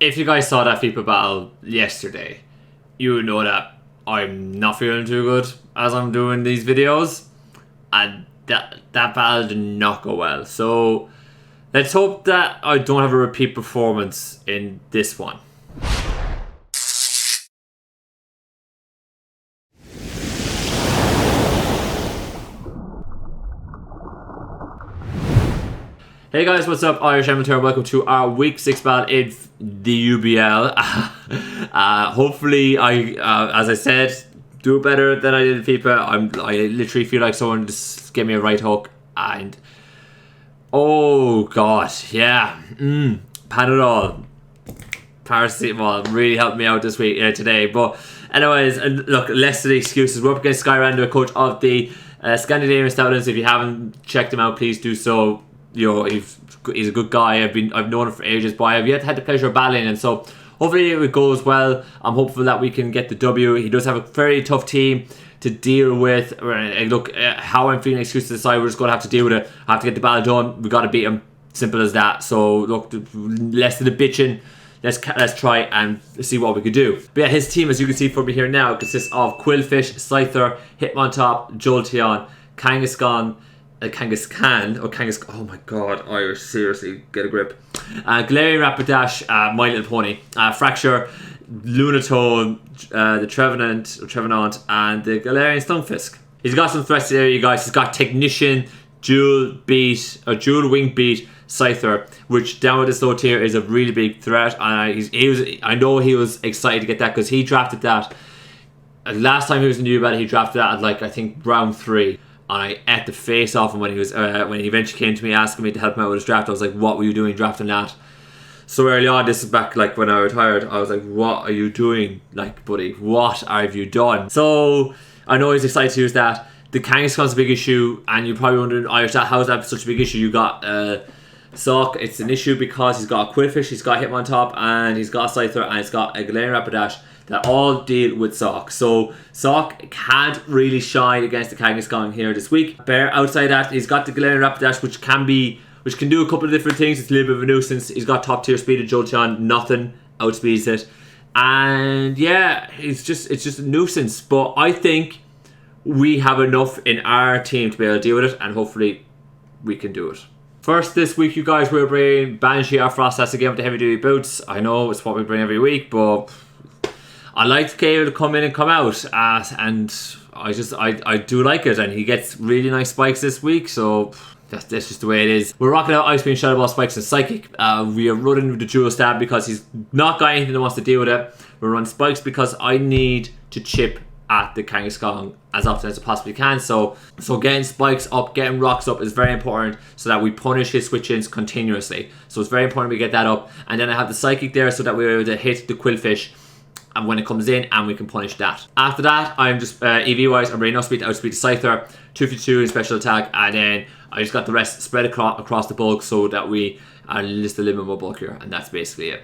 if you guys saw that FIPA battle yesterday, you would know that I'm not feeling too good as I'm doing these videos, and that battle did not go well. So let's hope that I don't have a repeat performance in this one. Hey guys, what's up? IrishEmerald here, and welcome to our week 6 battle in the UBL. Hopefully, as I said, do better than I did in FIPA. I literally feel like someone just gave me a right hook, and oh god, yeah, Panadol, paracetamol really helped me out this week today. But anyways, look, less of the excuses. We're up against Skyrender, coach of the Scandinavian Stoutlands. If you haven't checked him out, please do so. You know, he's a good guy. I've known him for ages, but I've yet had the pleasure of battling, and so hopefully it goes well. I'm hopeful that we can get the W. He does have a very tough team to deal with. Look, how I'm feeling excuses aside, we're just going to have to deal with it. I have to get the battle done. We got to beat him. Simple as that. So look, less of the bitching. Let's try and see what we could do. But yeah, his team, as you can see from me here now, consists of Qwilfish, Scyther, Hitmontop, Jolteon, Kangaskhan, oh my god, Irish, seriously, get a grip. Galarian Rapidash, My Little Pony, Fracture, Lunatone, the Trevenant, and the Galarian Stunfisk. He's got some threats there, you guys. He's got Technician, Dual Wing Beat, Scyther, which down with this low tier is a really big threat. I know he was excited to get that because he drafted that. Last time he was in the UBL, he drafted that at like, I think, round 3. And I ate the face off him when he eventually came to me asking me to help him out with his draft. I was like, what were you doing drafting that so early on? This is back like when I retired. I was like, what are you doing? Like, buddy, what have you done? So I know he's excited to use that. The Kangaskhan's a big issue, and you're probably wondering, Irish, how is that such a big issue? You got Sock. It's an issue because he's got a Qwilfish, he's got Hitmontop, and he's got a Scyther, and he's got a Galarian Rapidash that all deal with Sock. So Sock can't really shine against the Kangaskhan here this week. Outside that, he's got the Galarian Rapidash, which can do a couple of different things. It's a little bit of a nuisance. He's got top tier speed of Jolteon, nothing outspeeds it. And yeah, it's just a nuisance. But I think we have enough in our team to be able to deal with it, and hopefully we can do it. First this week, you guys, we're bringing Banshee, our Frostas again with the heavy duty boots. I know it's what we bring every week, but I like Kale to come in and come out, and I do like it, and he gets really nice spikes this week, so that's just the way it is. We're rocking out Ice Beam, Shadow Ball, Spikes, and Psychic. We are running with the Dual Stab because he's not got anything that wants to deal with it. We're running Spikes because I need to chip at the Kangaskhan as often as I possibly can. So getting Spikes up, getting Rocks up is very important so that we punish his switch-ins continuously. So it's very important we get that up. And then I have the Psychic there so that we're able to hit the Qwilfish and when it comes in, and we can punish that. After that, I'm just EV wise, I'm bringing Outspeed to outspeed the Scyther, 252 in special attack, and then I just got the rest spread across the bulk so that we are just a little bit more bulkier, and that's basically it.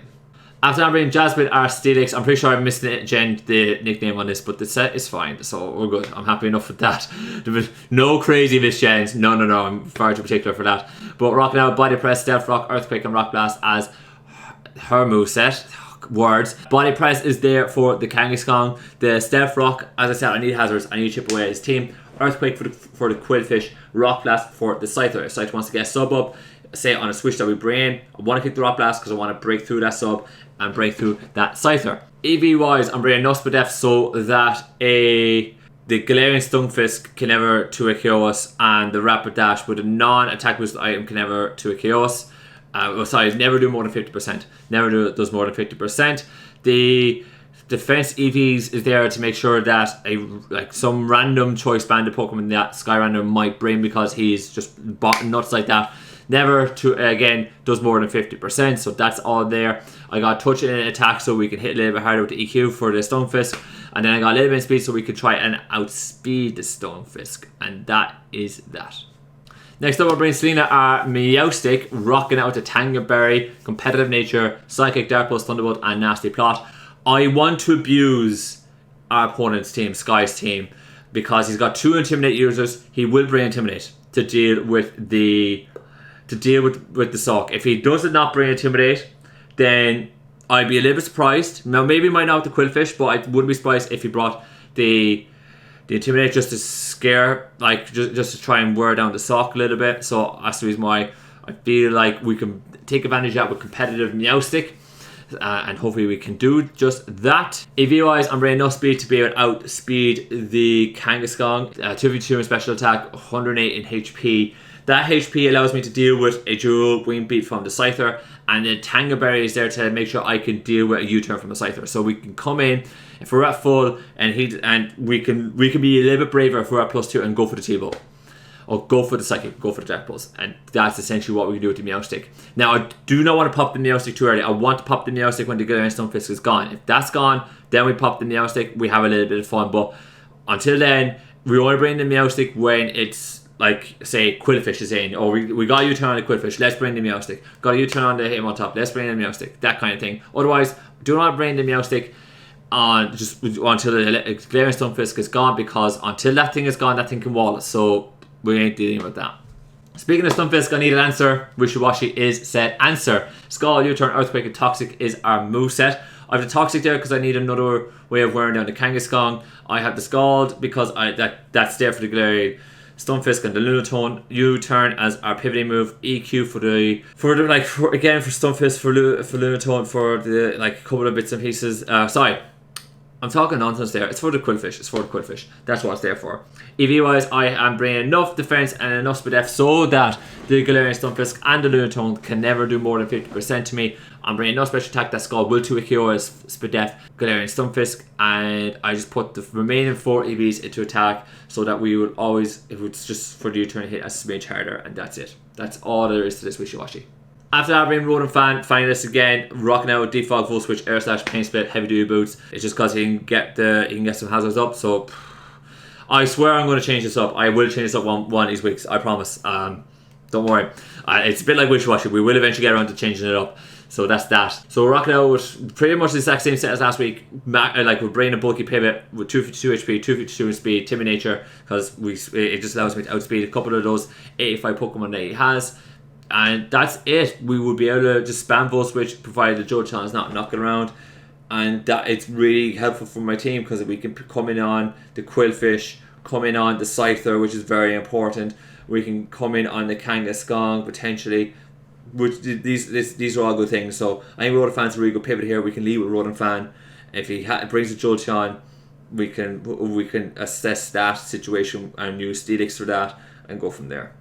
After that, I'm bringing Jasmine, our Steelix. I'm pretty sure I've missed the nickname on this, but the set is fine, so we're good. I'm happy enough with that. There was no crazy misgens. No, I'm far too particular for that. But rocking out Body Press, Stealth Rock, Earthquake, and Rock Blast as her moveset. Words. Body Press is there for the Kangaskhan. The Stealth Rock, as I said, I need hazards. I need to chip away at his team. Earthquake for the Qwilfish. Rock Blast for the Scyther. If Scyther wants to get a sub up, say on a switch that we bring in, I want to kick the Rock Blast because I want to break through that sub and break through that Scyther. EV wise, I'm bringing Nospedef so that the Galarian Stunfisk can never 2-hit KO us, and the Rapidash with a non-attack boost item can never 2-hit KO us. Never do more than 50%. Never does more than 50%. The defense EVs is there to make sure that some random choice banded Pokemon that Skyrender might bring because he's just nuts like that. Never does more than 50%, so that's all there. I got touch and attack so we can hit a little bit harder with the EQ for the Stunfisk, and then I got a little bit of speed so we could try and outspeed the Stunfisk, and that is that. Next up, I'll bring Selena, our Meowstic, rocking out with the Tanga Berry, Competitive Nature, Psychic, Dark Pulse, Thunderbolt, and Nasty Plot. I want to abuse our opponent's team, Sky's team, because he's got 2 Intimidate users. He will bring Intimidate to deal with the Sock. If he does not bring Intimidate, then I'd be a little bit surprised. Now, maybe he might not have the Quillfish, but I wouldn't be surprised if he brought the Intimidate just to scare, like, just to try and wear down the sock a little bit. So that's the reason why I feel like we can take advantage of that with competitive Meowstic. And hopefully we can do just that. EV wise, I'm bringing enough speed to be able to outspeed the Kangaskhan. 2v2 in special attack, 108 in HP. That HP allows me to deal with a dual wing beat from the Scyther, and then Tanga Berry is there to make sure I can deal with a U-turn from the Scyther. So we can come in if we're at full, and we can be a little bit braver if we're at +2 and go for the T-Bow. Or go for the Psychic, go for the Death Pulse. And that's essentially what we can do with the Meowstic. Now, I do not want to pop the Meowstic too early. I want to pop the Meowstic when the Galarian Stunfisk is gone. If that's gone, then we pop the Meowstic. We have a little bit of fun. But until then, we only bring the Meowstic when it's, like, say, Quillfish is in. Or we got a U-turn on the Quillfish. Let's bring the Meowstic. Got a U-turn on the Hitmontop. Let's bring the Meowstic. That kind of thing. Otherwise, do not bring the Meowstic on just until the Galarian Stunfisk is gone. Because until that thing is gone, that thing can wall us. So we ain't dealing with that. Speaking of Stunfisk, I need an answer. Wishy-Washy is said answer. Scald, U-turn, Earthquake, and Toxic is our moveset. I have the Toxic there because I need another way of wearing down the Kangaskhan. I have the Scald because that's there for the Galarian Stunfisk and the Lunatone. U-turn as our pivoting move. EQ for Stunfisk, for Lunatone, for the like a couple of bits and pieces. Sorry. I'm talking nonsense there. It's for the Quillfish. It's for the Quillfish. That's what it's there for. EV wise, I am bringing enough defense and enough speed def so that the Galarian Stunfisk and the Lunatone can never do more than 50% to me. I'm bringing enough special attack that Scald will 2 KO as speed def Galarian Stunfisk, and I just put the remaining 4 EVs into attack so that we would always, if it's just for the U-turn hit, a smidge harder, and that's it. That's all there is to this Wishy-Washy. After that, bringing Rotom Fan, finalist again, rocking out with Defog, Full Switch, Air Slash, Pain Split, Heavy Duty Boots. It's just because he can get some hazards up. So I swear I'm going to change this up. I will change this up one of these weeks. I promise. Don't worry. It's a bit like Wishy-Washy. We will eventually get around to changing it up. So that's that. So we're rocking out with pretty much the exact same set as last week. Like we're bringing a bulky pivot with 252 HP, 252 in speed, Timid Nature, because it just allows me to outspeed a couple of those 85 Pokemon that he has. And that's it. We would be able to just spam Volt Switch, provided the Jolteon is not knocking around. And that it's really helpful for my team because we can come in on the Quillfish, come in on the Scyther, which is very important. We can come in on the Kangaskhan potentially. Which these are all good things. So I think Rotom Fan's a really good pivot here. We can lead with Rotom Fan. If he brings a Jolteon, we can assess that situation and use Steelix for that and go from there.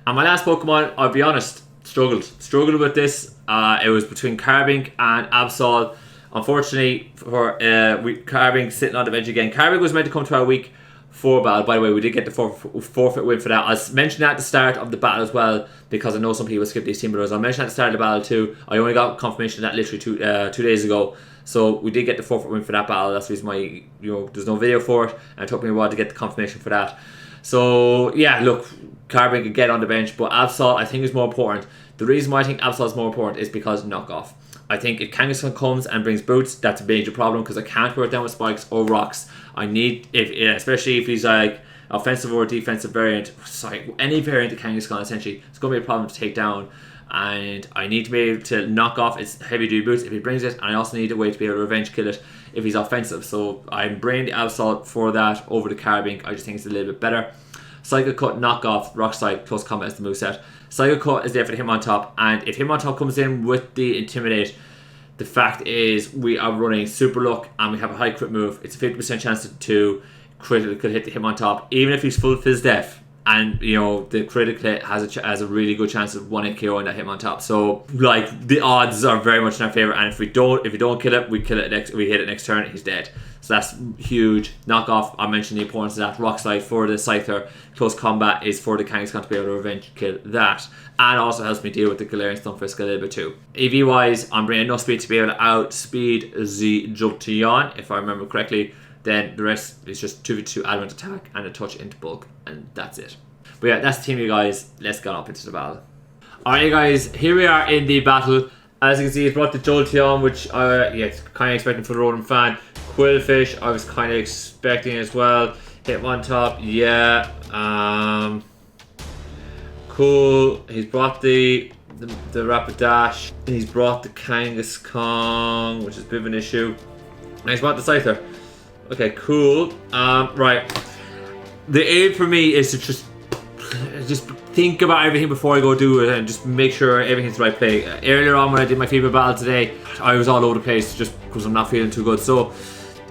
And my last Pokemon, I'll be honest, struggled with this. It was between Carbink and Absol. Unfortunately for Carbink sitting on the bench again. Carbink was meant to come to our week 4 battle. By the way, we did get the forfeit win for that. I mentioned that at the start of the battle as well, because I know some people skip these team battles. I mentioned at the start of the battle too. I only got confirmation of that literally 2 days ago. So we did get the forfeit win for that battle. That's the reason why there's no video for it, and it took me a while to get the confirmation for that. So yeah, look, Carbink could get on the bench, but Absol I think is more important. The reason why I think Absol is more important is because knockoff. I think if Kangaskhan comes and brings boots, that's a major problem because I can't wear it down with spikes or rocks. I need, especially if he's like offensive or defensive variant, any variant of Kangaskhan essentially, it's going to be a problem to take down. And I need to be able to knock off its heavy duty boots if he brings it, and I also need a way to be able to revenge kill it if he's offensive. So I'm bringing the Absol for that over the Carbink. I just think it's a little bit better. Psycho Cut, knockoff, Rock Slide, close combat is the moveset. Psycho Cut is there for the Hitmontop, and if Hitmontop comes in with the Intimidate, the fact is we are running Super Luck and we have a high crit move. It's a 50% chance to critical hit the Hitmontop, even if he's full Fizz Def. And the critical hit has a really good chance of 1-hit KO in that Hitmontop. So like the odds are very much in our favor. And if you don't kill it, we hit it next turn. He's dead. So that's huge. Knockoff. I mentioned the importance of that. Rock Slide for the Scyther. Close combat is for the Kangaskhan to be able to revenge kill that, and also helps me deal with the Galarian Stunfisk a little bit too. EV wise, I'm bringing enough speed to be able to outspeed the Jolteon, if I remember correctly. Then the rest is just 2v2 adamant attack and a touch into bulk, and that's it. But yeah, that's the team, you guys. Let's get up into the battle. Alright, you guys, here we are in the battle. As you can see, it's brought the Jolteon, which kind of expecting for the Rotom Fan. Quillfish, I was kind of expecting as well. Hitmontop, yeah. Cool. He's brought the the Rapidash. He's brought the Kangaskong, which is a bit of an issue. And he's brought the Scyther. Okay, cool. Right. The aim for me is to just think about everything before I go do it and just make sure everything's the right play. Earlier on when I did my favorite battle today, I was all over the place just because I'm not feeling too good. So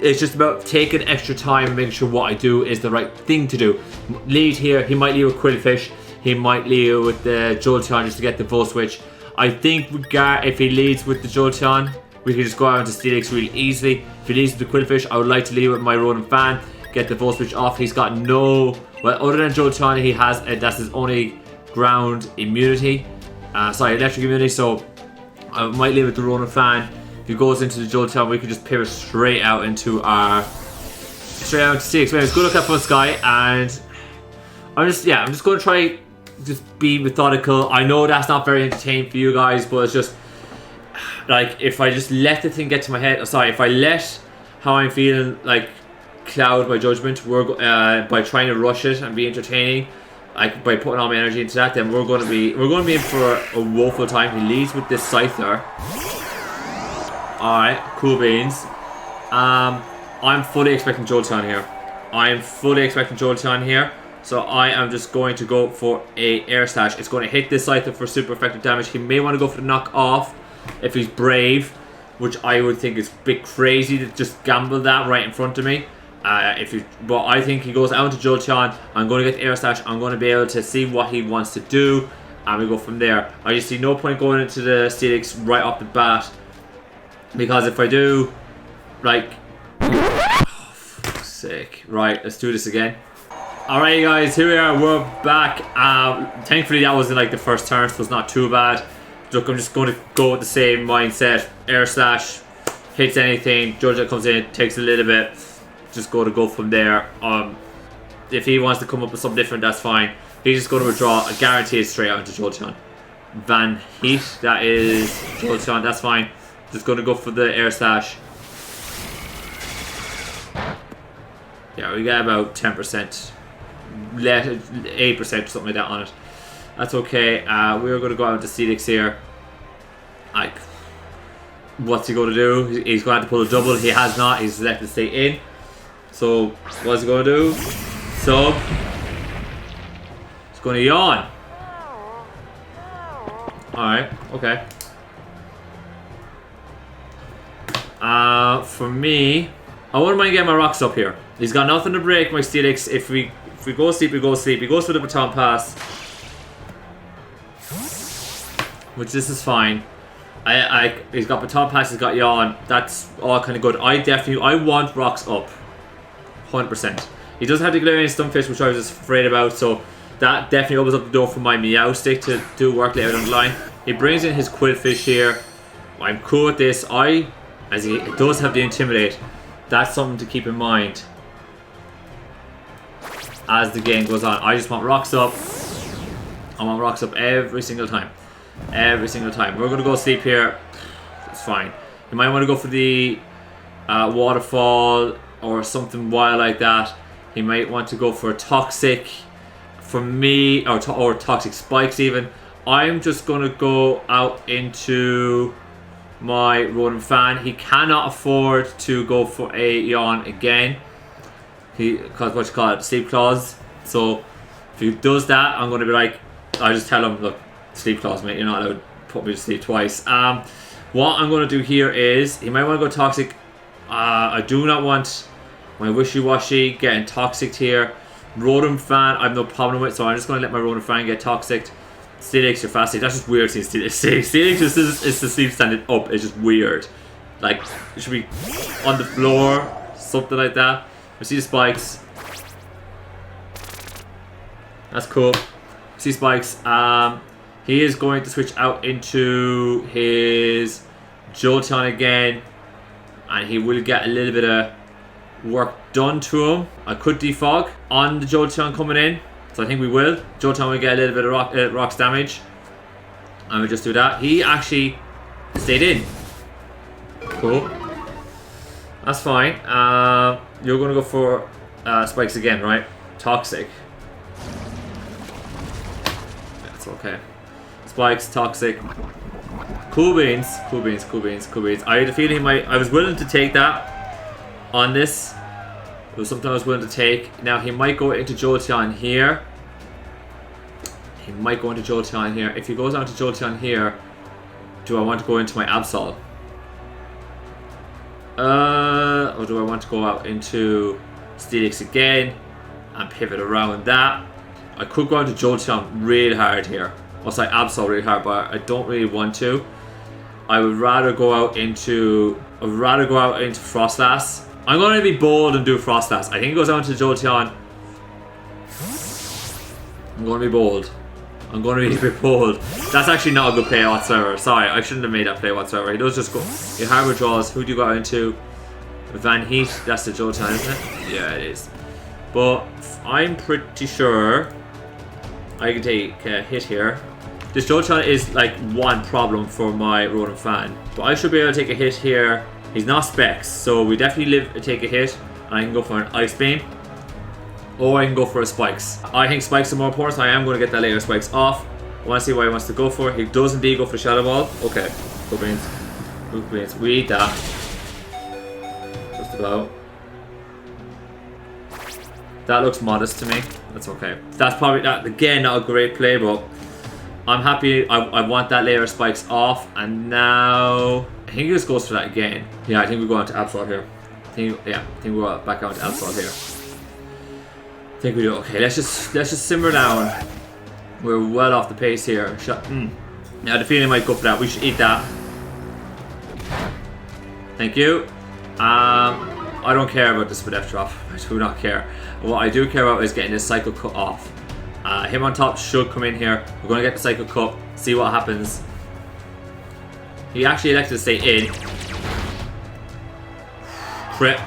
it's just about taking extra time and making sure what I do is the right thing to do. Lead here, he might lead with Quillfish, he might lead with the Jolteon just to get the full switch. I think if he leads with the Jolteon, we can just go out into Steelix really easily. If he leads with the Quillfish, I would like to lead with my Ronin Fan, get the full switch off. He's got no, well, other than Jolteon, he has, that's his only ground immunity. Electric immunity, so I might leave with the Ronin Fan. If he goes into the Jolteon, we could just pivot straight out into Steelix. Anyways, good luck at Fun Sky, and I'm just going to try just be methodical. I know that's not very entertaining for you guys, but it's just like if I just let the thing get to my head. If I let how I'm feeling like cloud my judgment, by trying to rush it and be entertaining, like by putting all my energy into that, then we're going to be in for a woeful time. He leads with this Scyther. All right, cool beans. I'm fully expecting Jolteon here. So I am just going to go for a Air Slash. It's going to hit this Scyther for super effective damage. He may want to go for the knock off if he's brave, which I would think is a bit crazy to just gamble that right in front of me. But I think he goes out to Jolteon. I'm going to get the Air Slash. I'm going to be able to see what he wants to do, and we go from there. I just see no point going into the Steelix right off the bat, because if I do, like, oh, fuck's sake. Right, let's do this again. Alright guys, here we are, we're back. Thankfully that wasn't like the first turn, so it's not too bad. Look, I'm just going to go with the same mindset. Air Slash, hits anything, Jolteon comes in, takes a little bit. Just go from there. If he wants to come up with something different, that's fine. He's just going to withdraw, I guarantee it's straight out into Jolteon. Van Heat, that is Jolteon, that's fine. Just going to go for the Air Slash. Yeah, we got about 10%. 8% or something like that on it. That's okay. We're going to go out into Steelix here. Like, what's he going to do? He's going to have to pull a double. He has not. He's selected to stay in. So, what's he going to do? Sub. He's going to yawn. Alright, okay. For me, I wouldn't mind getting my rocks up here. He's got nothing to break my Steelix. If we go sleep, we go sleep. He goes for the Baton Pass, which this is fine. He's got Baton Pass, he's got Yawn. That's all kind of good. I want rocks up, 100%. He doesn't have the Galarian Stunfish, which I was just afraid about. So that definitely opens up the door for my Meowstic to do work later down the line. He brings in his Quillfish here. I'm cool with this. As he does have the Intimidate. That's something to keep in mind as the game goes on. I just want rocks up. I want rocks up every single time. Every single time. We're going to go sleep here. It's fine. You might want to go for the Waterfall or something wild like that. He might want to go for a Toxic for me, or Toxic Spikes even. I'm just going to go out into my Ronin Fan. He cannot afford to go for a Yawn again. Because what you call it, Sleep Clause. So if he does that, I'm going to be like, I just tell him, look, Sleep Clause, mate, you're not allowed to put me to sleep twice. What I'm going to do here is, he might want to go Toxic. I do not want my Wishy-Washy getting Toxic here. Ronin Fan, I have no problem with, so I'm just going to let my Ronin Fan get Toxic. Steelix, you're fast. That's just weird seeing Steelix. Steelix is the sleep standing up. It's just weird. Like, it should be on the floor, something like that. I see the Spikes. That's cool. I see Spikes. He is going to switch out into his Jolteon again, and he will get a little bit of work done to him. I could defog on the Jolteon coming in. So I think we will. Jolteon will get a little bit of rocks damage. And we'll just do that. He actually stayed in. Cool. That's fine. You're going to go for Spikes again, right? Toxic. That's okay. Spikes, toxic. Cool beans. Cool beans, cool beans, cool beans. I had a feeling he might... I was willing to take that on this. It was something I was willing to take. Now, he might go into Jolteon here. He might go into Jolteon here. If he goes down to Jolteon here, do I want to go into my Absol? Or do I want to go out into Steelix again and pivot around that? I could go into Jolteon real hard here. Also, Absol really hard, but I don't really want to. I would rather go out into... Frostlass. I'm going to be bold and do Frostlass. I think it goes down to Jolteon. I'm going to be bold. I'm going to be a bit bold. That's actually not a good play whatsoever. Sorry, I shouldn't have made that play whatsoever. He does just go... He harbor draws. Who do you go into? Van Heat. That's the Jolteon, isn't it? Yeah, it is. But I'm pretty sure I can take a hit here. This Jolteon is like one problem for my Rotom fan. But I should be able to take a hit here. He's not Specs, so we definitely take a hit. And I can go for an Ice Beam. Or I can go for a Spikes. I think Spikes are more important, so I am going to get that layer of Spikes off. I want to see what he wants to go for. He does indeed go for Shadow Ball. Okay, good beans. Good beans. We eat that. Just about. That looks modest to me. That's okay. That's probably, that again, not a great play, but I'm happy. I want that layer of Spikes off. And now, I think he just goes for that again. Yeah, I think we go on to Absol here. I think we go back on to Absol here. I think we do. Okay, let's just simmer down. We're well off the pace here. Now the feeling might go for that. We should eat that. Thank you. I don't care about this Spadef drop. I do not care. What I do care about is getting this cycle cut off. Him on top should come in here. We're going to get the cycle cut. See what happens. He actually elected to stay in. Crit.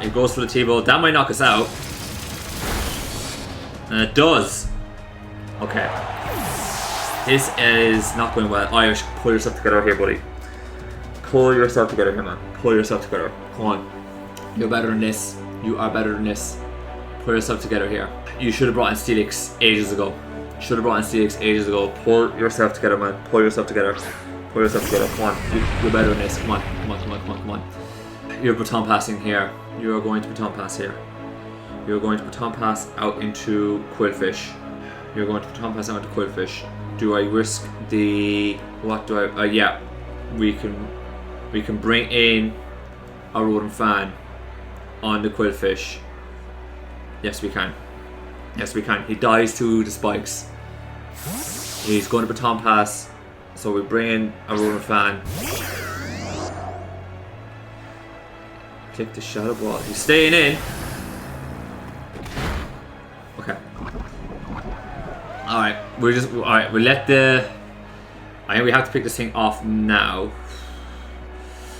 It goes for the T-Bolt. That might knock us out. And it does. Okay. This is not going well. Irish, pull yourself together here, buddy. Pull yourself together here, man. Pull yourself together. Come on. You're better than this. You are better than this. Pull yourself together here. You should have brought in Steelix ages ago. Should have brought in Steelix ages ago. Pull yourself together, man. Pull yourself together. Pull yourself together. Come on. You're better than this. Come on. Come on, come on, come on, come on. You're baton passing here. You are going to baton pass here. You're going to baton pass out into Quillfish. You're going to baton pass out into Quillfish. Do I risk the... What do I... yeah. We can bring in a Rotom fan on the Quillfish. Yes, we can. Yes, we can. He dies to the Spikes. He's going to baton pass. So we bring in a Rotom fan. Click the Shadow Ball. He's staying in. Okay. Alright. Alright, we let the... I think we have to pick this thing off now.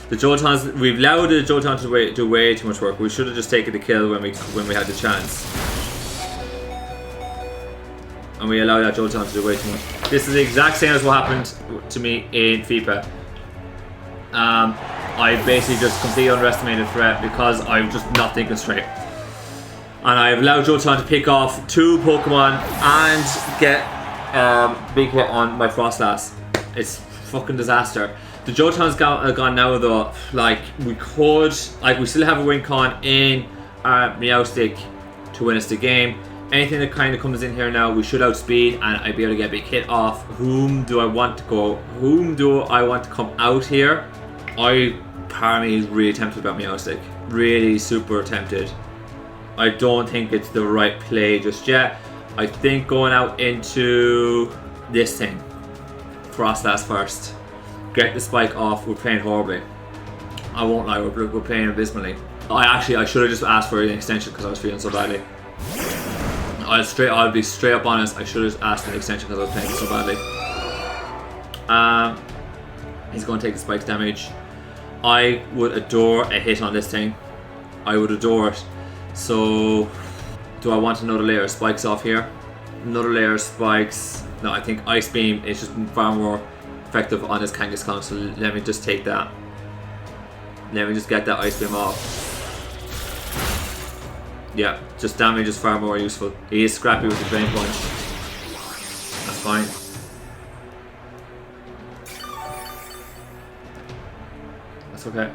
The Joltons, we've allowed the Jolton to do way too much work. We should have just taken the kill when we had the chance. And we allowed that Jolton to do way too much. This is the exact same as what happened to me in FIFA. I basically just completely underestimated the threat because I'm just not thinking straight. And I've allowed Jolton to pick off 2 Pokemon and get big hit on my Frostlass. It's fucking disaster. The Jolton's gone now though. Like we could, like we still have a win con in Meowstic to win us the game. Anything that kind of comes in here now, we should outspeed and I'd be able to get a big hit off. Whom do I want to go? Whom do I want to come out here? Part of me is really tempted about Meowstic. Really super tempted. I don't think it's the right play just yet. I think going out into this thing. Frostlass first. Get the spike off. We're playing horribly. I won't lie, we're playing abysmally. I should have just asked for an extension because I was feeling so badly. I'll be straight up honest. I should have just asked for an extension because I was playing so badly. He's going to take the spikes damage. I would adore a hit on this thing. I would adore it. So, do I want another layer of spikes off here? Another layer of spikes. No, I think Ice Beam is just far more effective on this Kangaskhan, so let me just take that. Let me just get that Ice Beam off. Yeah, just damage is far more useful. He is scrappy with the Drain Punch. That's fine. That's okay.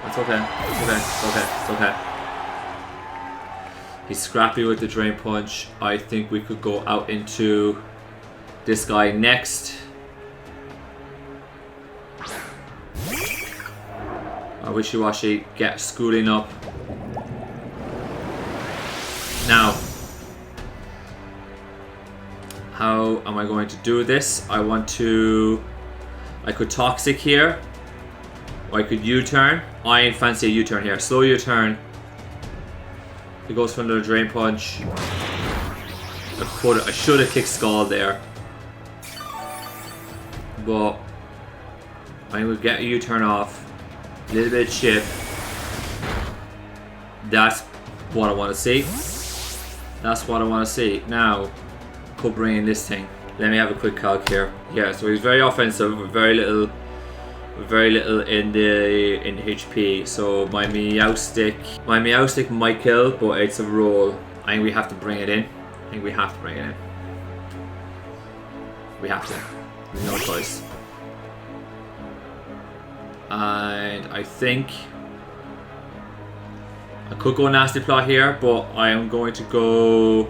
That's okay. It's okay. It's okay. It's okay. He's scrappy with the drain punch. I think we could go out into this guy next. Wishy-washy, get schooling up. Now, how am I going to do this? I could toxic here, or I could U-turn. I fancy a U-turn here. Slow U-turn. He goes for another drain punch. I should have kicked Skull there, but I will get a U-turn off. A little bit of chip. That's what I want to see. That's what I want to see. Now, could bring in this thing. Let me have a quick calc here. Yeah, so he's very offensive with very little in the HP. So my Meowstic might kill, but it's a roll. I think we have to bring it in. We have to. There's no choice. And I think I could go Nasty Plot here, but I am going to go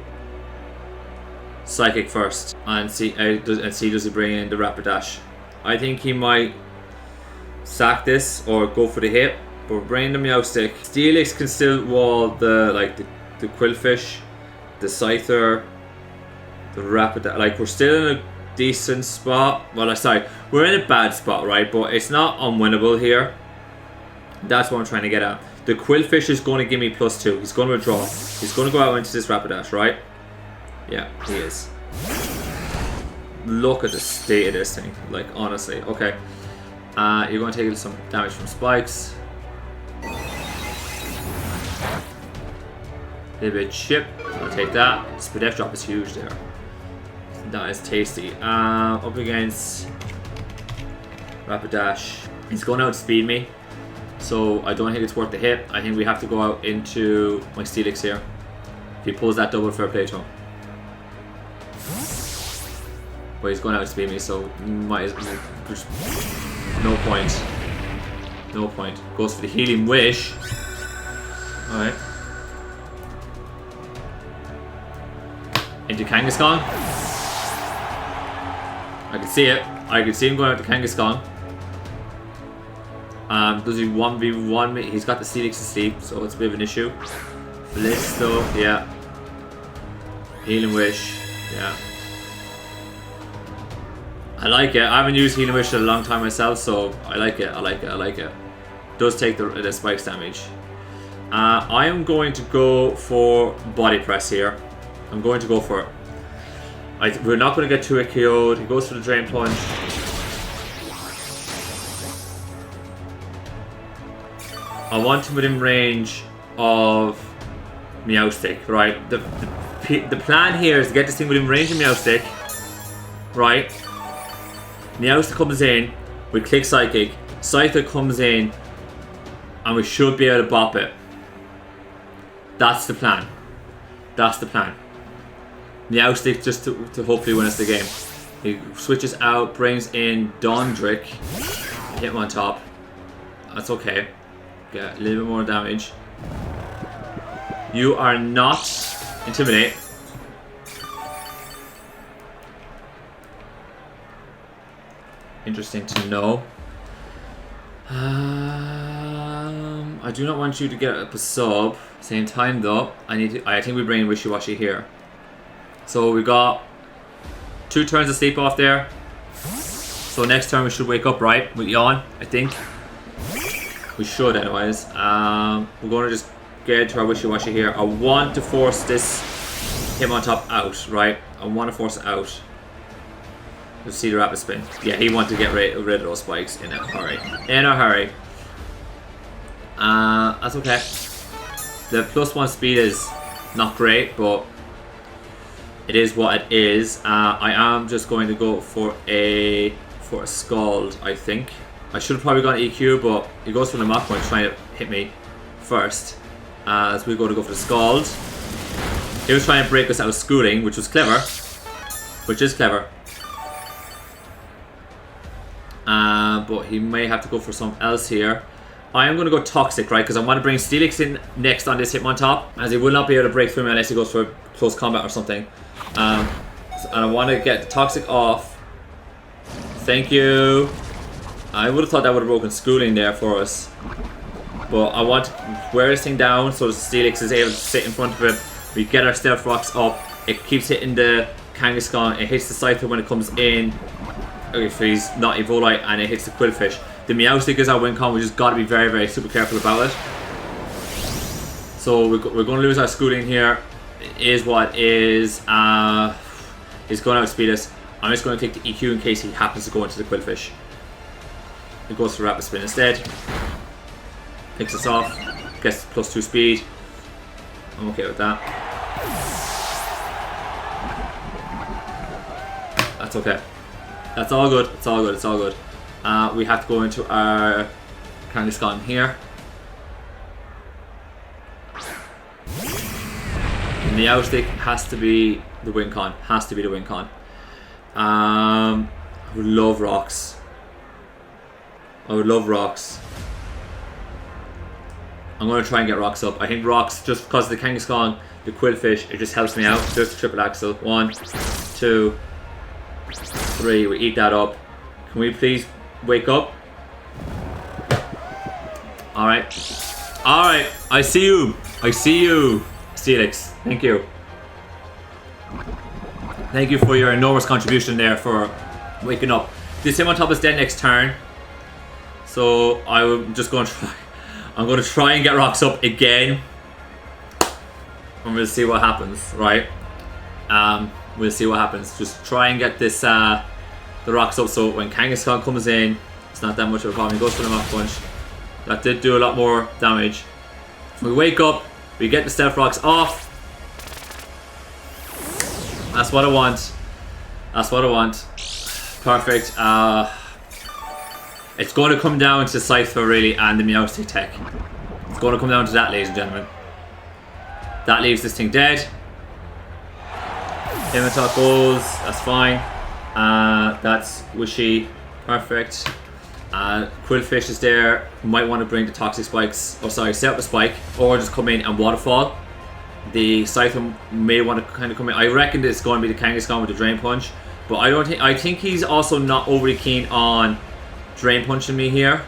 Psychic first and see does he bring in the Rapidash. I think he might sack this or go for the hit, but we're bringing the Meowstic. Steelix can still wall the Quillfish, the Scyther, the Rapidash. Like, we're still in a decent spot. Well, sorry, we're in a bad spot, right? But it's not unwinnable here. That's what I'm trying to get at. The Quillfish is going to give me +2. He's going to withdraw. He's going to go out into this Rapidash, right? Yeah, he is. Look at the state of this thing. Like, honestly. Okay. You're going to take some damage from spikes. A little bit of chip. I'll take that. Spadef drop is huge there. That is tasty. Up against Rapidash. He's going out to speed me, so I don't think it's worth the hit. I think we have to go out into my Steelix here. If he pulls that double, fair play to him. But he's going out to speed me, so might as well. No point. No point. Goes for the Healing Wish. Alright. Into Kangaskhan. I can see it. I can see him going out to Kangaskhan. Does he 1v1 me? He's got the Steelix asleep, so it's a bit of an issue. Flisto, yeah. Healing Wish, yeah. I like it. I haven't used Healing Wish in a long time myself, so I like it. I like it. Does take the spikes damage. I am going to go for Body Press here. I'm going to go for it. We're not going to get 2 KO'd. He goes for the Drain Punch. I want him within range of Meowstic, right? The plan here is to get this thing within range of Meowstic, right? Meowstic comes in, we click Psychic, Scyther comes in, and we should be able to bop it. That's the plan. Meowstic just to hopefully win us the game. He switches out, brings in Dondrick, hit him on top. That's okay. Get a little bit more damage. You are not Intimidate. Interesting to know. I do not want you to get up a sub. Same time though, I think we bring Wishy-Washy here. So we got 2 turns of sleep off there. So next turn we should wake up right with Yawn, I think. We should anyways. We're going to just get into our Wishy-Washy here. I want to force this him on top out, right? I want to force it out. Let's see the rapid spin. Yeah, he wants to get rid of those spikes in a hurry. That's okay. The +1 speed is not great, but it is what it is. I am just going to go for a Scald, I think. I should have probably gone EQ, but he goes for the Mach Punch trying to hit me first. As we go for the Scald. He was trying to break us out of schooling, which was clever. which is clever. But he may have to go for something else here. I am going to go Toxic, right? Because I want to bring Steelix in next on this Hitmontop, as he will not be able to break through me unless he goes for close combat or something. And I want to get the Toxic off. Thank you. I would have thought that would have broken Schooling there for us. But I want to wear this thing down so Steelix is able to sit in front of it. We get our Stealth Rocks up. It keeps hitting the Kangaskhan. It hits the Scyther when it comes in. If he's not Evolite, and it hits the Quillfish. The Meowstic is our win con. We just got to be very, very super careful about it. So we're going to lose our Schooling here. It is what is. He's going to outspeed us. I'm just going to take the EQ in case he happens to go into the Quillfish. It goes for Rapid Spin instead. Picks us off. Gets +2 speed. I'm okay with that. That's okay. That's all good. It's all good. It's all good. We have to go into our Kangaskhan here. The Meowstic has to be the win con. Has to be the win con. I would love rocks. I would love rocks. I'm going to try and get rocks up. I think rocks, just because of the Kangaskhan, the Quillfish, it just helps me out. Just triple axle. 1, 2, 3. We eat that up. Can we please wake up? Alright. Alright. I see you. I see you, Steelix. Thank you. Thank you for your enormous contribution there for waking up. This Hitmontop is dead next turn. So I'm just going to try. I'm going to try and get rocks up again. And we'll see what happens, right? We'll see what happens. Just try and get this the rocks up so when Kangaskhan comes in, it's not that much of a problem. He goes for the Mach Punch. That did do a lot more damage. We wake up, we get the Stealth Rocks off. That's what I want. That's what I want. Perfect. It's going to come down to Scyther really and the Meowstic tech. It's going to come down to that, ladies and gentlemen. That leaves this thing dead. Hitmontop goes. That's fine. That's Wishy. Perfect. Quillfish is there. You might want to bring the Toxic Spikes. Oh, sorry, set up a spike. Or just come in and Waterfall. The Scyther may want to kind of come in. I reckon it's going to be the Kangaskhan with the Drain Punch. But I don't think. I think he's also not overly keen on Drain Punching me here.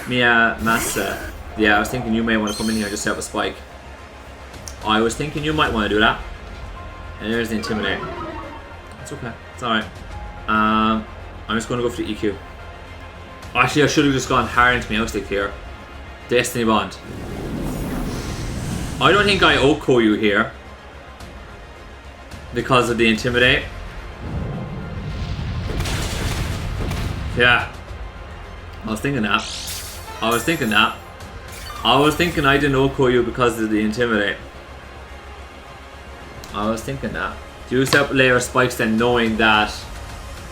Mia Massa. Yeah, I was thinking you may want to come in here and just set up a spike. I was thinking you might want to do that. And there's the Intimidate. It's okay. It's alright. I'm just going to go for the EQ. Actually, I should have just gone hard into Meowstic here. Destiny Bond. I don't think I Oko you here. Because of the Intimidate. Yeah. I was thinking that. I was thinking that. I was thinking I didn't Oko you because of the Intimidate. I was thinking that. Do you set up a layer of spikes then knowing that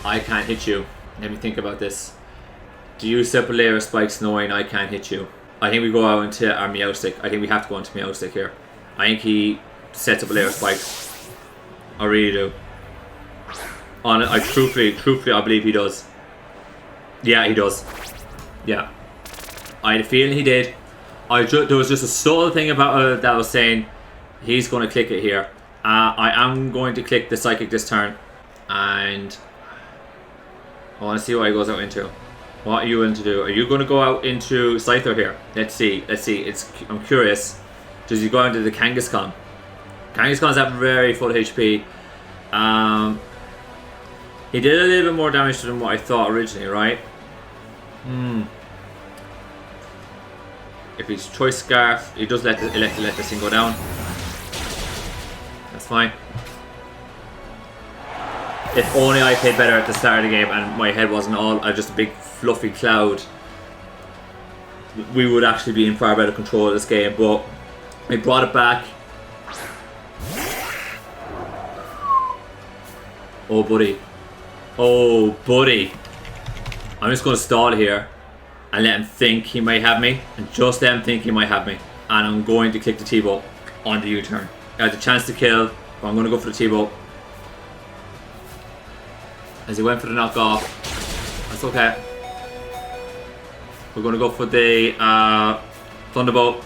I can't hit you? Let me think about this. Do you set up a layer of spikes knowing I can't hit you? I think we go out into our Meowstic. I think we have to go into Meowstic here. I think he sets up a layer of spikes. I really do. I truthfully, I believe he does. Yeah, he does. Yeah. I had a feeling he did. There was just a subtle thing about it that was saying he's going to click it here. I am going to click the Psychic this turn. And I want to see what he goes out into. What are you going to do? Are you going to go out into Scyther here? Let's see. Let's see. I'm curious. Does he go into the Kangaskhan? Kangaskhan's at very full HP. He did a little bit more damage than what I thought originally, right? If he's Choice Scarf, he does let this thing go down. That's fine. If only I played better at the start of the game and my head wasn't all just a big fluffy cloud, we would actually be in far better control of this game. But we brought it back. Oh buddy. Oh buddy. I'm just going to stall here and let him think he might have me, and just let him think he might have me, and I'm going to click the T-bolt on the U-turn. I had the chance to kill, but I'm going to go for the T-bolt. as he went for the knockoff. That's okay. We're going to go for the Thunderbolt.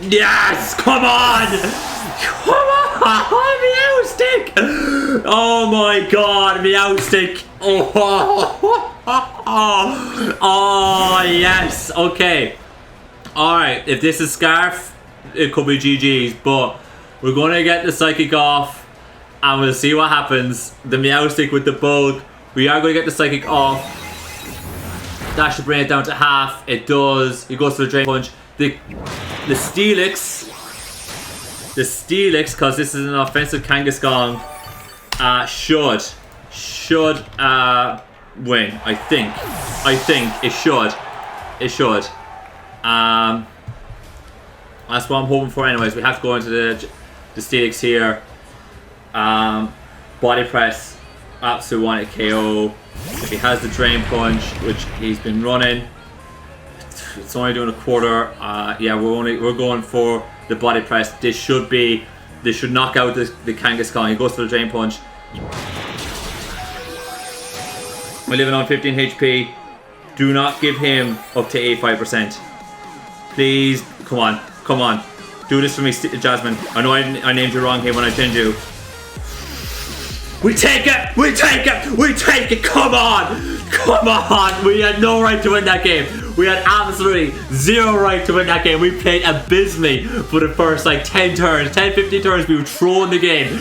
Yes! Come on! Come on! Meowstick! Oh my god, Meowstick! Oh, yes! Okay. Alright, if this is Scarf, it could be GG's, but we're going to get the Psychic off and we'll see what happens. The Meowstick with the Bulk. We are going to get the Psychic off. That should bring it down to half. It does. He goes for the Drain Punch. The Steelix, because this is an offensive Kangaskhan, should win. I think it should. That's what I'm hoping for. Anyways, we have to go into the Steelix here. Body press, absolute wanted KO. If he has the Drain Punch, which he's been running. It's only doing a quarter. Yeah, we're going for the body press. This should knock out the Kangaskhan. He goes for the Drain Punch. We're living on 15 HP. Do not give him up to 85%. Please, come on. Do this for me, Jasmine. I know I named you wrong here when I didn't do. We take it. Come on. We had no right to win that game. We had absolutely zero right to win that game. We played abysmally for the first like 10 turns, 10-15 turns. We were throwing the game.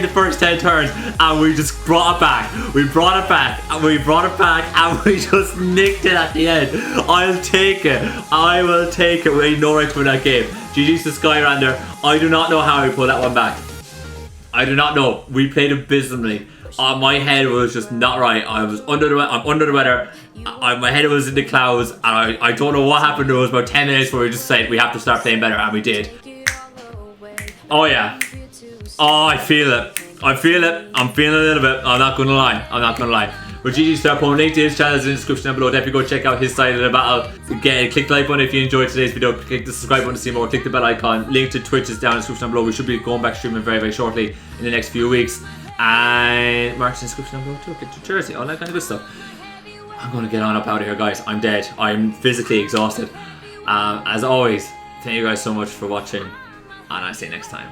The first 10 turns, and we just brought it back. We brought it back, and we just nicked it at the end. I'll take it. We had no right to win that game. GG's to Skyrander. I do not know how we pulled that one back. I do not know. We played abysmally. My head was just not right. I'm under the weather. My head was in the clouds, and I don't know what happened. There was about 10 minutes where we just said we have to start playing better, and we did. Oh yeah. Oh, I feel it. I'm feeling a little bit. I'm not gonna lie. But GG's to our opponent. Link to his channel is in the description down below. Definitely go check out his side of the battle. Again, click the like button if you enjoyed today's video. Click the subscribe button to see more. Click the bell icon. Link to Twitch is down in the description down below. We should be going back streaming very, very shortly in the next few weeks. And merch in the description down below too. Get your jersey, all that kind of good stuff. I'm gonna get on up out of here, guys. I'm dead. I'm physically exhausted. As always, thank you guys so much for watching, and I'll see you next time.